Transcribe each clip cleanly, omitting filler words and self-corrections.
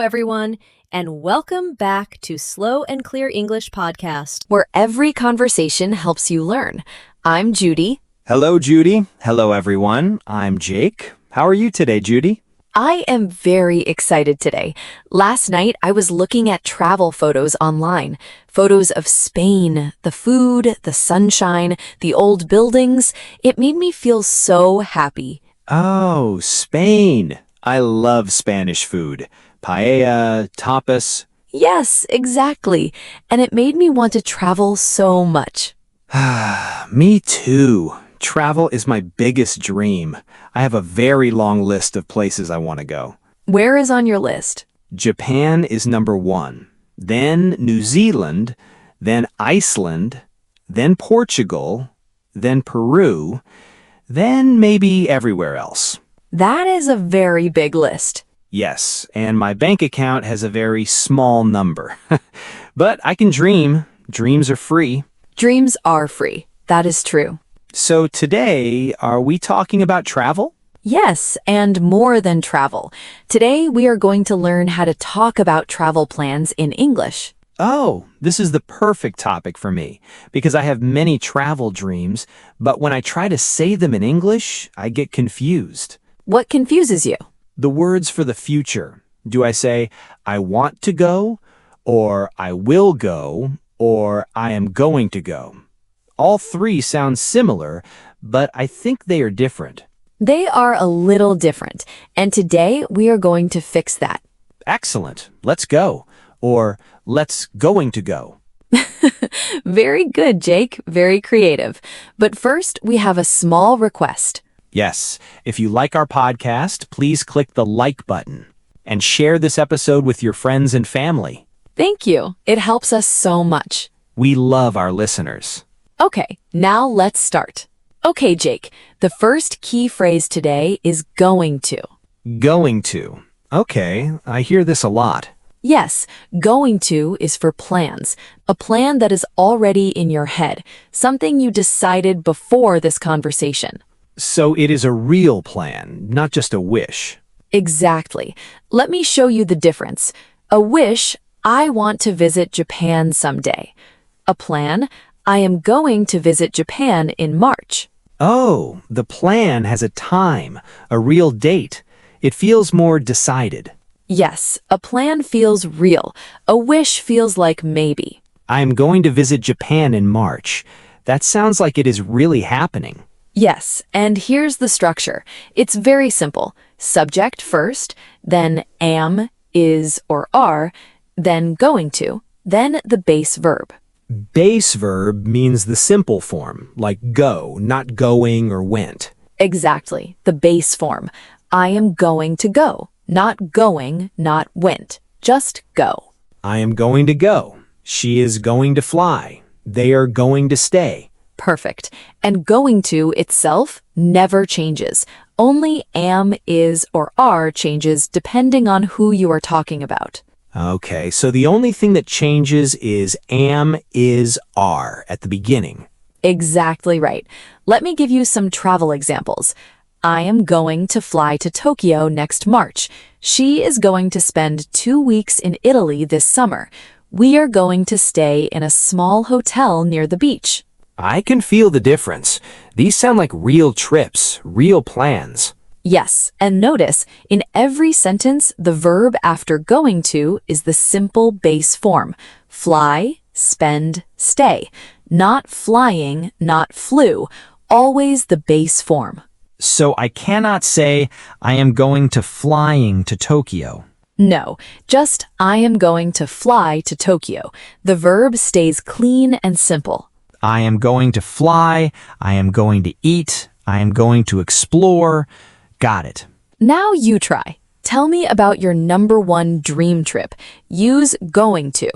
everyone, and welcome back to Slow and Clear English Podcast, where every conversation helps you learn. I'm Judy. Hello, Judy. Hello, everyone. I'm Jake. How are you today, Judy? I am very excited today. Last night, I was looking at travel photos online. Photos of Spain, the food, the sunshine, the old buildings. It made me feel so happy. Oh, Spain. I love Spanish food. Paella, tapas. Yes, exactly. And it made me want to travel so much. Me too. Travel is my biggest dream. I have a very long list of places I want to go. Where is on your list? Japan is number 1. Then New Zealand, then Iceland, then Portugal, then Peru, then maybe everywhere else. That is a very big list. Yes, and my bank account has a very small number. But I can dream. Dreams are free. Dreams are free. That is true. So today, are we talking about travel? Yes, and more than travel. Today, we are going to learn how to talk about travel plans in English. Oh, this is the perfect topic for me, because I have many travel dreams, but when I try to say them in English, I get confused. What confuses you? The words for the future. Do I say, I want to go, or I will go, or I am going to go? All three sound similar, but I think they are different. They are a little different, and today we are going to fix that. Excellent. Let's go. Or let's going to go. Very good, Jake. Very creative. But first, we have a small request. Yes, if you like our podcast, please click the like button and share this episode with your friends and family. Thank you. It helps us so much. We love our listeners. Okay, now let's start. Okay, Jake, the first key phrase today is going to. Going to. Okay, I hear this a lot. Yes, going to is for plans, a plan that is already in your head, something you decided before this conversation. So it is a real plan, not just a wish. Exactly. Let me show you the difference. A wish, I want to visit Japan someday. A plan, I am going to visit Japan in March. Oh, the plan has a time, a real date. It feels more decided. Yes, a plan feels real. A wish feels like maybe. I am going to visit Japan in March. That sounds like it is really happening. Yes, and here's the structure. It's very simple. Subject first, then am, is, or are, then going to, then the base verb. Base verb means the simple form, like go, not going or went. Exactly, the base form. I am going to go. Not going, not went. Just go. I am going to go. She is going to fly. They are going to stay. Perfect. And going to itself never changes. Only am, is, or are changes depending on who you are talking about. Okay, so the only thing that changes is am, is, are at the beginning. Exactly right. Let me give you some travel examples. I am going to fly to Tokyo next March. She is going to spend 2 weeks in Italy this summer. We are going to stay in a small hotel near the beach. I can feel the difference. These sound like real trips, real plans. Yes, and notice, in every sentence, the verb after going to is the simple base form. Fly, spend, stay. Not flying, not flew. Always the base form. So I cannot say, I am going to flying to Tokyo. No, just I am going to fly to Tokyo. The verb stays clean and simple. I am going to fly, I am going to eat, I am going to explore. Got it. Now you try. Tell me about your number one dream trip. Use going to.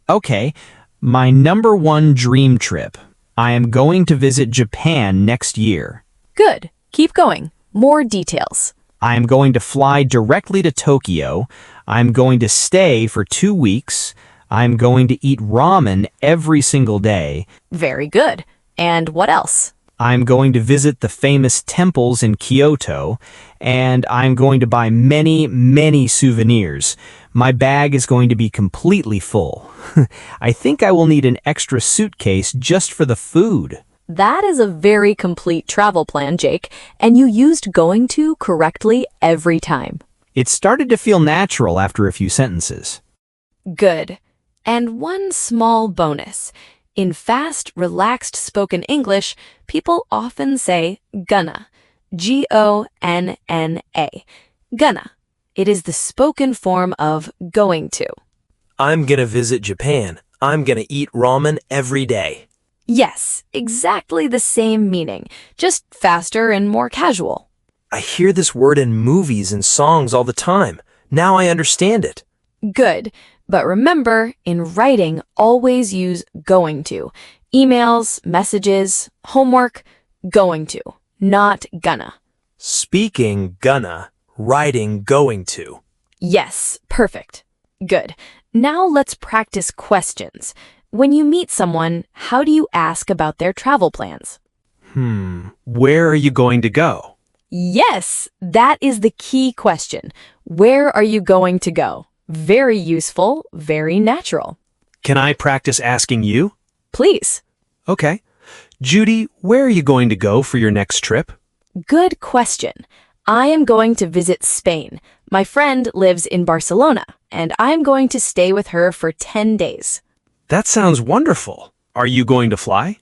Okay. My number one dream trip. I am going to visit Japan next year. Good. Keep going. More details. I am going to fly directly to Tokyo. I am going to stay for 2 weeks. I am going to eat ramen every single day. Very good. And what else? I'm going to visit the famous temples in Kyoto, and I'm going to buy many, many souvenirs. My bag is going to be completely full. I think I will need an extra suitcase just for the food. That is a very complete travel plan, Jake, and you used going to correctly every time. It started to feel natural after a few sentences. Good. And one small bonus. In fast, relaxed spoken English, people often say gonna. Gonna. Gonna. It is the spoken form of going to. I'm gonna visit Japan. I'm gonna eat ramen every day. Yes, exactly the same meaning, just faster and more casual. I hear this word in movies and songs all the time. Now I understand it. Good. But remember, in writing, always use going to. Emails, messages, homework, going to, not gonna. Speaking, gonna. Writing, going to. Yes, perfect. Good. Now let's practice questions. When you meet someone, how do you ask about their travel plans? Where are you going to go? Yes, that is the key question. Where are you going to go? Very useful, very natural. Can I practice asking you? Please. Okay. Judy, where are you going to go for your next trip? Good question. I am going to visit Spain. My friend lives in Barcelona, and I'm going to stay with her for 10 days. That sounds wonderful. Are you going to fly?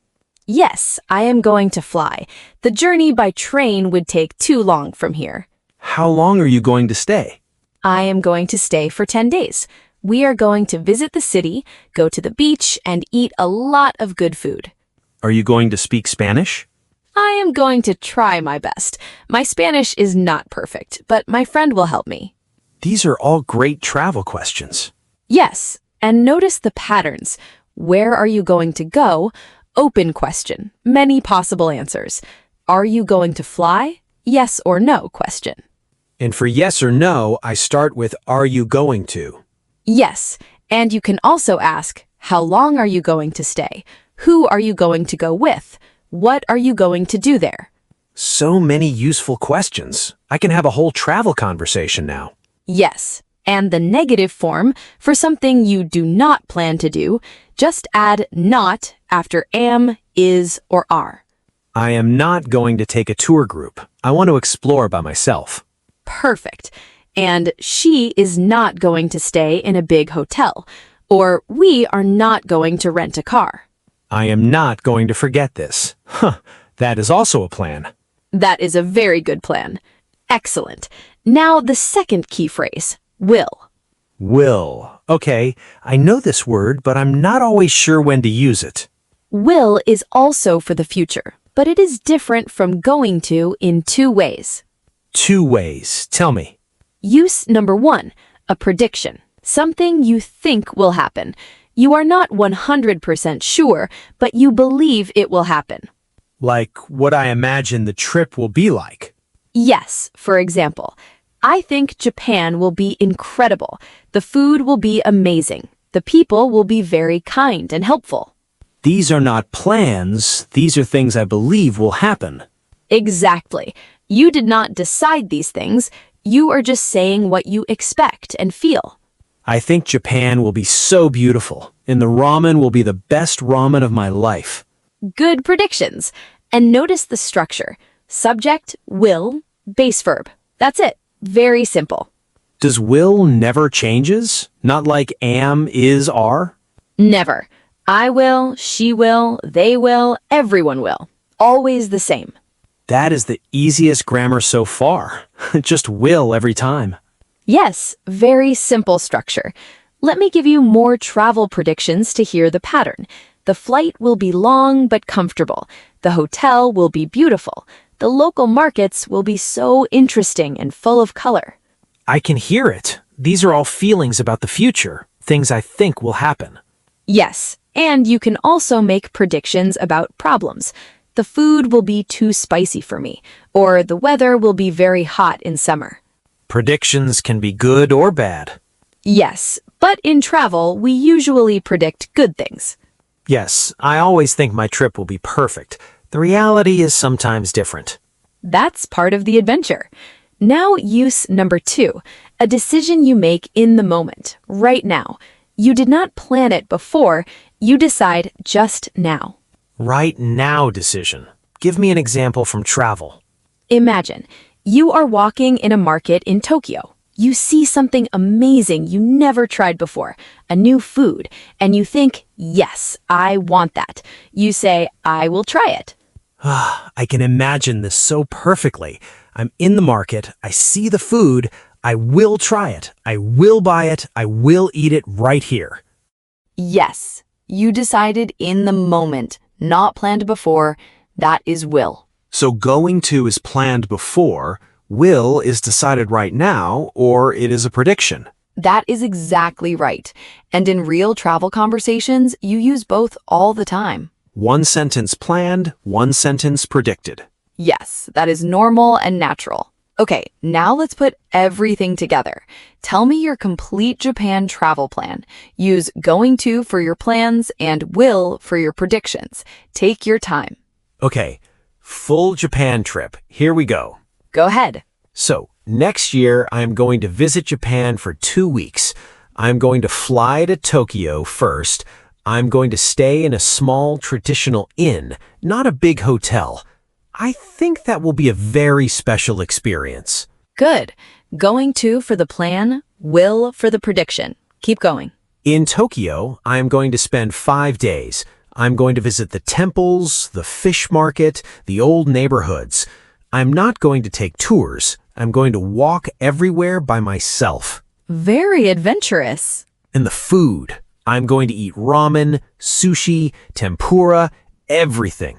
Yes, I am going to fly. The journey by train would take too long from here. How long are you going to stay? I am going to stay for 10 days. We are going to visit the city, go to the beach, and eat a lot of good food. Are you going to speak Spanish? I am going to try my best. My Spanish is not perfect, but my friend will help me. These are all great travel questions. Yes, and notice the patterns. Where are you going to go? Open question. Many possible answers. Are you going to fly? Yes or no question. And for yes or no, I start with are you going to? Yes, and you can also ask, how long are you going to stay? Who are you going to go with? What are you going to do there? So many useful questions. I can have a whole travel conversation now. Yes, and the negative form, for something you do not plan to do, just add not after am, is, or are. I am not going to take a tour group. I want to explore by myself. Perfect. And she is not going to stay in a big hotel, or we are not going to rent a car. I am not going to forget this. That is also a plan. That is a very good plan. Excellent. Now the second key phrase, will. Will. Okay, I know this word, but I'm not always sure when to use it. Will is also for the future, but it is different from going to in two ways. 2 ways. Tell me. Use number 1, a prediction, something you think will happen. You are not 100% sure, but you believe it will happen. Like what I imagine the trip will be like. Yes, for example, I think Japan will be incredible. The food will be amazing. The people will be very kind and helpful. These are not plans. These are things I believe will happen. Exactly. You did not decide these things. You are just saying what you expect and feel. I think Japan will be so beautiful, and the ramen will be the best ramen of my life. Good predictions. And notice the structure. Subject, will, base verb. That's it. Very simple. Does will never changes? Not like am, is, are? Never. I will, she will, they will, everyone will. Always the same. That is the easiest grammar so far. Just will every time. Yes, very simple structure. Let me give you more travel predictions to hear the pattern. The flight will be long but comfortable. The hotel will be beautiful. The local markets will be so interesting and full of color. I can hear it. These are all feelings about the future, things I think will happen. Yes, and you can also make predictions about problems. The food will be too spicy for me, or the weather will be very hot in summer. Predictions can be good or bad. Yes, but in travel, we usually predict good things. Yes, I always think my trip will be perfect. The reality is sometimes different. That's part of the adventure. Now, use number 2, a decision you make in the moment, right now. You did not plan it before, you decide just now. Right now decision. Give me an example from travel. Imagine, you are walking in a market in Tokyo. You see something amazing you never tried before, a new food, and you think, yes, I want that. You say, I will try it. I can imagine this so perfectly. I'm in the market, I see the food, I will try it, I will buy it, I will eat it right here. Yes, you decided in the moment, not planned before. That is will. So going to is planned before, will is decided right now, or it is a prediction. That is exactly right. And in real travel conversations, you use both all the time. One sentence planned, one sentence predicted. Yes, that is normal and natural. Okay, now let's put everything together. Tell me your complete Japan travel plan. Use going to for your plans and will for your predictions. Take your time. Okay, full Japan trip. Here we go. Go ahead. So, next year, I'm going to visit Japan for 2 weeks. I'm going to fly to Tokyo first. I'm going to stay in a small traditional inn, not a big hotel. I think that will be a very special experience. Good. Going to for the plan, will for the prediction. Keep going. In Tokyo, I am going to spend 5 days. I'm going to visit the temples, the fish market, the old neighborhoods. I'm not going to take tours. I'm going to walk everywhere by myself. Very adventurous. And the food. I'm going to eat ramen, sushi, tempura, everything.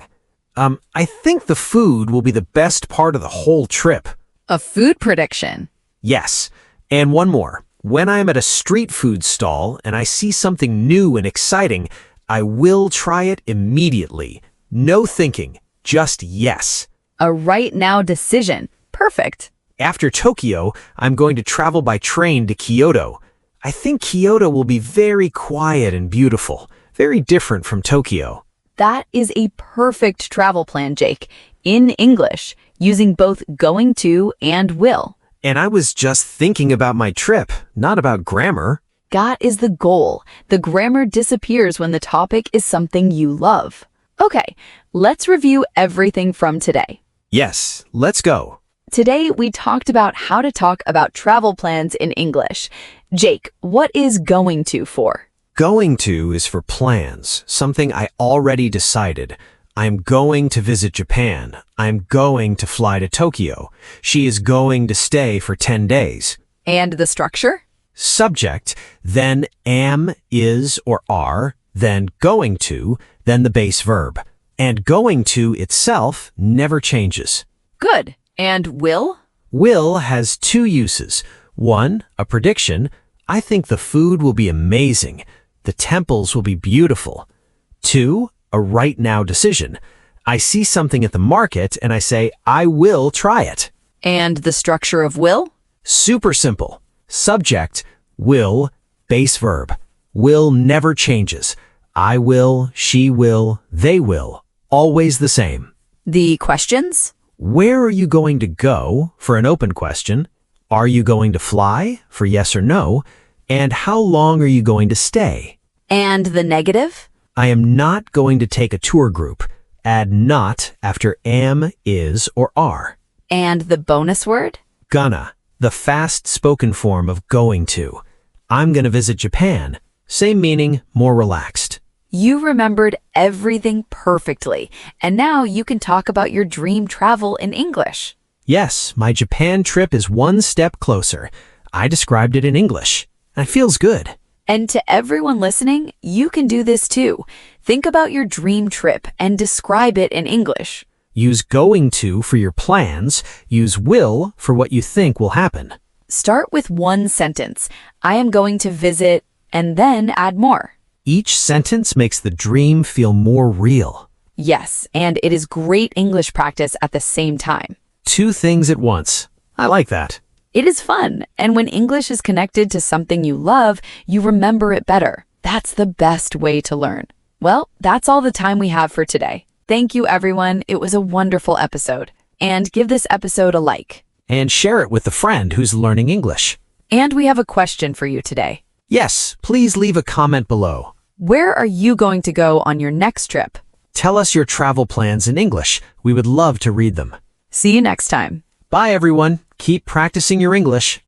I think the food will be the best part of the whole trip. A food prediction. Yes. And one more. When I'm at a street food stall and I see something new and exciting, I will try it immediately. No thinking, just yes. A right now decision. Perfect. After Tokyo, I'm going to travel by train to Kyoto. I think Kyoto will be very quiet and beautiful, very different from Tokyo. That is a perfect travel plan, Jake. In English, using both going to and will. And I was just thinking about my trip, not about grammar. That is the goal. The grammar disappears when the topic is something you love. Okay, let's review everything from today. Yes, let's go. Today, we talked about how to talk about travel plans in English. Jake, what is going to for? Going to is for plans, something I already decided. I'm going to visit Japan. I'm going to fly to Tokyo. She is going to stay for 10 days. And the structure? Subject, then am, is, or are, then going to, then the base verb. And going to itself never changes. Good. And will? Will has 2 uses. 1, a prediction. I think the food will be amazing. The temples will be beautiful. 2, a right now decision. I see something at the market and I say, I will try it. And the structure of will? Super simple. Subject, will, base verb. Will never changes. I will, she will, they will. Always the same. The questions? Where are you going to go for an open question? Are you going to fly for yes or no? And how long are you going to stay? And the negative? I am not going to take a tour group. Add not after am, is, or are. And the bonus word? Gonna, the fast spoken form of going to. I'm going to visit Japan. Same meaning, more relaxed. You remembered everything perfectly, and now you can talk about your dream travel in English. Yes, my Japan trip is one step closer. I described it in English. It feels good. And to everyone listening, you can do this too. Think about your dream trip and describe it in English. Use going to for your plans. Use will for what you think will happen. Start with one sentence. I am going to visit, and then add more. Each sentence makes the dream feel more real. Yes, and it is great English practice at the same time. 2 things at once. I like that. It is fun, and when English is connected to something you love, you remember it better. That's the best way to learn. Well, that's all the time we have for today. Thank you, everyone. It was a wonderful episode. And give this episode a like. And share it with a friend who's learning English. And we have a question for you today. Yes, please leave a comment below. Where are you going to go on your next trip? Tell us your travel plans in English. We would love to read them. See you next time. Bye, everyone. Keep practicing your English.